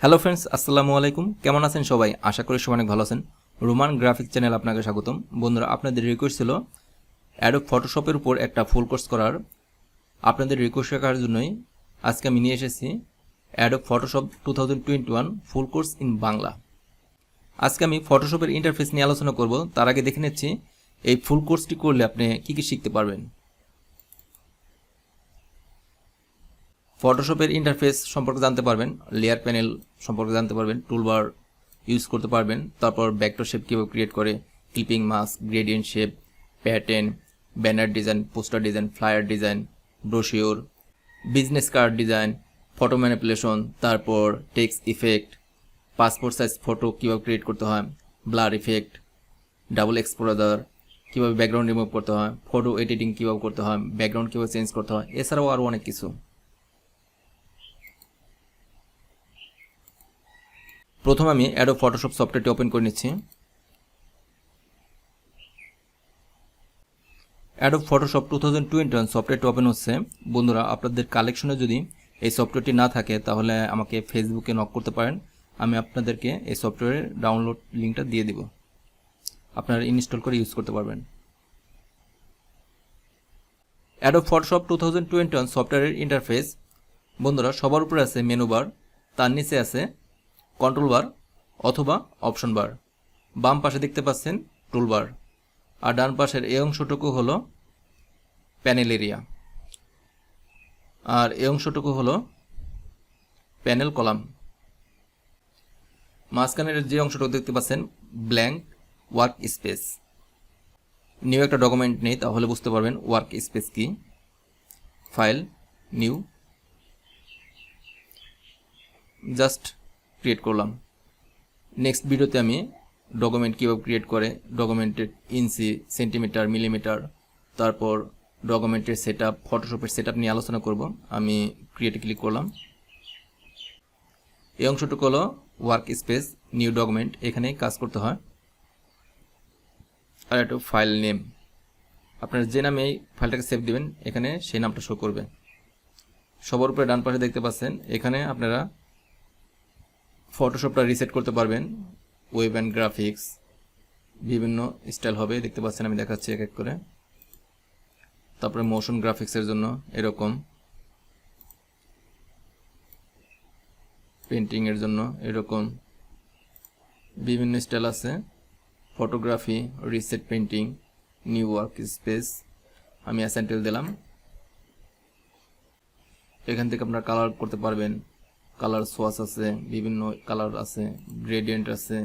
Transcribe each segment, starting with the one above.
Hello friends, আসসালামু আলাইকুম। কেমন আছেন সবাই? আশা করি সবাই অনেক ভালো আছেন। রোমান গ্রাফিক্স চ্যানেল আপনাকে স্বাগতম। বন্ধুরা, আপনাদের রিকোয়েস্ট ছিল অ্যাডোব ফটোশপের উপর একটা ফুল কোর্স করার। আপনাদের রিকোয়েস্ট রাখার জন্যই আজকে আমি নিয়ে এসেছি Adobe Photoshop 2021 full course in Bangla. আজকে আমি ফটোশপের ইন্টারফেস নিয়ে আলোচনা করব। তার আগে দেখে নিচ্ছি এই ফুল কোর্সটি করলে আপনি কী কী শিখতে পারবেন। ফটোশপের ইন্টারফেস সম্পর্কে জানতে পারবেন, লেয়ার প্যানেল সম্পর্কে জানতে পারবেন, টুলবার ইউজ করতে পারবেন, তারপর ভেক্টর শেপ কীভাবে ক্রিয়েট করে, clipping mask, gradient shape, pattern, banner design, poster design, flyer design, brochure, business card design, photo manipulation, তারপর text effect, passport size photo কীভাবে ক্রিয়েট করতে হয়, ব্লার ইফেক্ট, ডাবল এক্সপোজার, কীভাবে ব্যাকগ্রাউন্ড রিমুভ করতে হয়, photo editing কীভাবে করতে হয়, ব্যাকগ্রাউন্ড কীভাবে চেঞ্জ করতে হয়, এছাড়াও আরও অনেক কিছু। প্রথম আমি অ্যাডোব ফটোশপ সফটওয়্যারটি ওপেন করে নিচ্ছি। অ্যাডোব ফটোশপ 2021 সফটওয়্যারটি ওপেন হচ্ছে। বন্ধুরা, আপনাদের কালেকশনে যদি এই সফটওয়্যারটি না থাকে তাহলে আমাকে ফেসবুকে নক করতে পারেন। আমি আপনাদেরকে এই সফটওয়্যারের ডাউনলোড লিঙ্কটা দিয়ে দিব, আপনারা ইনস্টল করে ইউজ করতে পারবেন। অ্যাডোব ফটোশপ 2021 সফটওয়্যারের ইন্টারফেস। বন্ধুরা, সবার উপরে আছে মেনু বার, তার নিচে আছে কন্ট্রোল বার অথবা অপশন বার। বাম পাশে দেখতে পাচ্ছেন টুলবার, আর ডান পাশের এই অংশটুকু হলো প্যানেল এরিয়া, আর এই অংশটুকু হলো প্যানেল কলাম। মাঝখানের যে অংশটুকু দেখতে পাচ্ছেন ব্ল্যাঙ্ক ওয়ার্ক স্পেস। নিউ একটা ডকুমেন্ট নেই, তাহলে বুঝতে পারবেন ওয়ার্ক স্পেস কি। ফাইল, নিউ, জাস্ট ক্রিয়েট করলাম। নেক্সট ভিডিওতে আমি ডকুমেন্ট কীভাবে ক্রিয়েট করে, ডকুমেন্টের ইঞ্চি, সেন্টিমিটার, মিলিমিটার, তারপর ডকুমেন্টের সেট আপ, ফটোশপের সেট আপ নিয়ে আলোচনা করব। আমি ক্রিয়েটে ক্লিক করলাম। এই অংশটুকু হলো ওয়ার্ক স্পেস, নিউ ডকুমেন্ট, এখানেই কাজ করতে হয়। আর একটা ফাইল নেম, আপনারা যে নামে এই ফাইলটাকে সেভ দেবেন এখানে সেই নামটা শো করবে। সবার উপরে ডান পাশে দেখতে পাচ্ছেন, এখানে আপনারা ফটোশপটা রিসেট করতে পারবেন। ওয়েব অ্যান্ড গ্রাফিক্স বিভিন্ন স্টাইল হবে, দেখতে পাচ্ছেন, আমি দেখাচ্ছি এক এক করে। তারপরে মোশন গ্রাফিক্সের জন্য এরকম, পেন্টিংয়ের জন্য এরকম বিভিন্ন স্টাইল আছে। Photography, reset painting, new work space, আমি অ্যাসেন্টেল দিলাম। এখান থেকে আপনারা কালার করতে পারবেন, কালার সোয়াচ আছে, বিভিন্ন কালার আছে, গ্রেডিয়েন্ট আছে,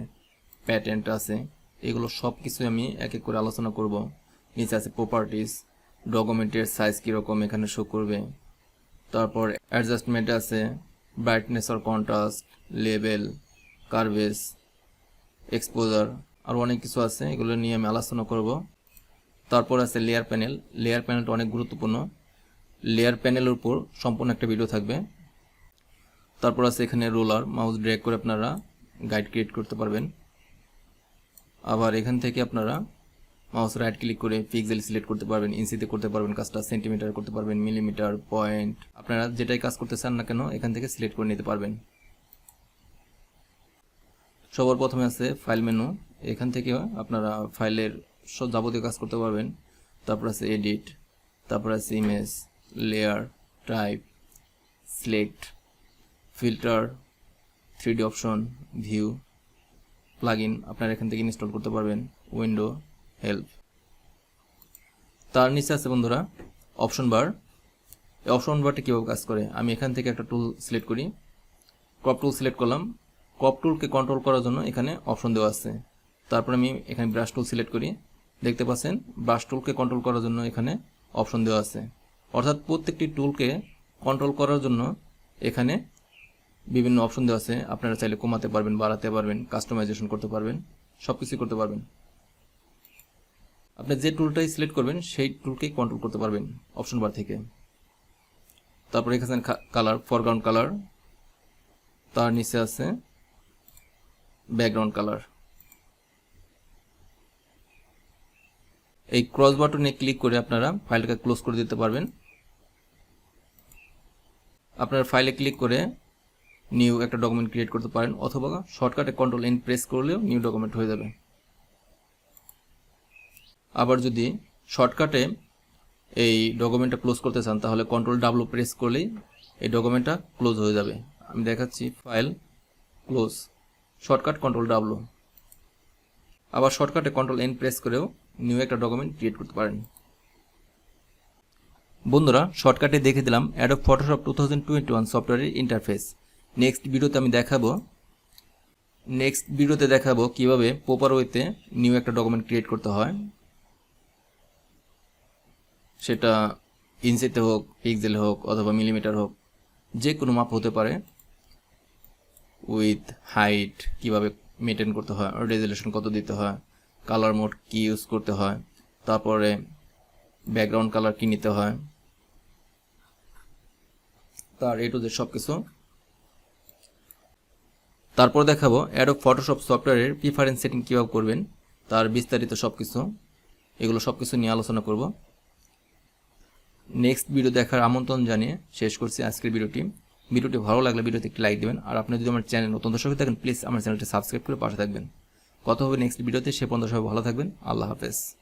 প্যাটার্ন আছে, এগুলো সব কিছু আমি এক এক করে আলোচনা করব। নিচে আছে প্রপার্টিস, ডকুমেন্টের সাইজ কীরকম এখানে শো করবে। তারপর অ্যাডজাস্টমেন্ট আছে, ব্রাইটনেস আর কন্ট্রাস্ট, লেবেল, কার্ভেস, এক্সপোজার, আর অনেক কিছু আছে, এগুলো নিয়ে আমি আলোচনা করব। তারপর আছে লেয়ার প্যানেল। লেয়ার প্যানেলটা অনেক গুরুত্বপূর্ণ, লেয়ার প্যানেলের উপর সম্পূর্ণ একটা ভিডিও থাকবে। তারপর আছে এখানে রোলার, মাউস ড্র্যাগ করে আপনারা গাইড ক্রিয়েট করতে পারবেন। আবার এখান থেকে আপনারা মাউস রাইট ক্লিক করে পিক্সেল সিলেক্ট করতে পারবেন, ইঞ্চিতে করতে পারবেন কাজটা, সেন্টিমিটার করতে পারবেন, মিলিমিটার, পয়েন্ট, আপনারা যেটাই কাজ করতে চান না কেন এখান থেকে সিলেক্ট করে নিতে পারবেন। সবার প্রথমে আছে ফাইল মেনু, এখান থেকে আপনারা ফাইলের সব যাবতীয় কাজ করতে পারবেন। তারপর আছে এডিট, তারপর আছে image, layer, type, select, filter, 3D option, view, plugin আপনারা এখান থেকে ইনস্টল করতে পারবেন, উইন্ডো, হেল্প। তার নিচে আছে বন্ধুরা অপশন বার। এই অপশন বারটা কীভাবে কাজ করে, আমি এখান থেকে একটা টুল সিলেক্ট করি, ক্রপ টুল সিলেক্ট করলাম। ক্রপ টুলকে কন্ট্রোল করার জন্য এখানে অপশন দেওয়া আছে। তারপর আমি এখানে ব্রাশ টুল সিলেক্ট করি, দেখতে পাচ্ছেন ব্রাশ টুলকে কন্ট্রোল করার জন্য এখানে অপশন দেওয়া আছে। অর্থাৎ প্রত্যেকটি টুলকে কন্ট্রোল করার জন্য এখানে বিভিন্ন অপশন দেওয়া আছে। আপনারা চাইলে কমাতে পারবেন, বাড়াতে পারবেন, কাস্টমাইজেশন করতে পারবেন, সব কিছু করতে পারবেন। আপনি যে টুলটাই সিলেক্ট করবেন সেই টুলকেই কন্ট্রোল করতে পারবেন অপশন বার থেকে। তারপর এখানে কালার, ফরগ্রাউন্ড কালার, তার নিচে আছে ব্যাকগ্রাউন্ড কালার। এই ক্রস বাটনে ক্লিক করে আপনারা ফাইলটাকে ক্লোজ করে দিতে পারবেন। আপনার ফাইলে ক্লিক করে নিউ একটা ডকুমেন্ট ক্রিয়েট করতে পারেন, অথবা শর্টকাটে কন্ট্রোল এন প্রেস করলেও নিউ ডকুমেন্ট হয়ে যাবে। আবার যদি শর্টকাটে এই ডকুমেন্টটা ক্লোজ করতে চান তাহলে কন্ট্রোল ডাব্লু প্রেস করলেই এই ডকুমেন্টটা ক্লোজ হয়ে যাবে। আমি দেখাচ্ছি, file close, shortcut control W. আবার শর্টকাটে কন্ট্রোল এন প্রেস করেও নিউ একটা ডকুমেন্ট ক্রিয়েট করতে পারেন। বন্ধুরা, শর্টকাটে দেখে দিলাম অ্যাডোব ফটোশপ 2021 সফটওয়্যারের ইন্টারফেস। নেক্সট ভিডিওতে দেখাবো কিভাবে প্রপার ওয়েতে নিউ একটা ডকুমেন্ট ক্রিয়েট করতে হয়, সেটা ইঞ্চিতে হোক, পিক্সেল হোক, অথবা মিলিমিটার হোক, যে কোনো মাপ হতে পারে। উইথ হাইট কিভাবে মেনটেন করতে হয়, রেজুলেশন কত দিতে হয়, কালার মোড কি ইউজ করতে হয়, তারপরে ব্যাকগ্রাউন্ড কালার কি নিতে হয়, তার এ টু জেড সব কিছু। তারপর দেখাবো অ্যাডোব ফটোশপ সফটওয়্যারের প্রিফারেন্স সেটিং কীভাবে করবেন, তার বিস্তারিত সব কিছু, এগুলো সব কিছু নিয়ে আলোচনা করব। নেক্সট ভিডিও দেখার আমন্ত্রণ জানিয়ে শেষ করছি আজকের ভিডিওটি ভালো লাগলে ভিডিওতে একটি লাইক দেবেন, আর আপনি যদি আমার চ্যানেল নতুন দর্শক হয়ে থাকেন প্লিজ আমার চ্যানেলটি সাবস্ক্রাইব করে পাশে থাকবেন। কথা হবে নেক্সট ভিডিওতে, সে পর্যন্ত সবাই ভালো থাকবেন। আল্লাহ হাফেজ।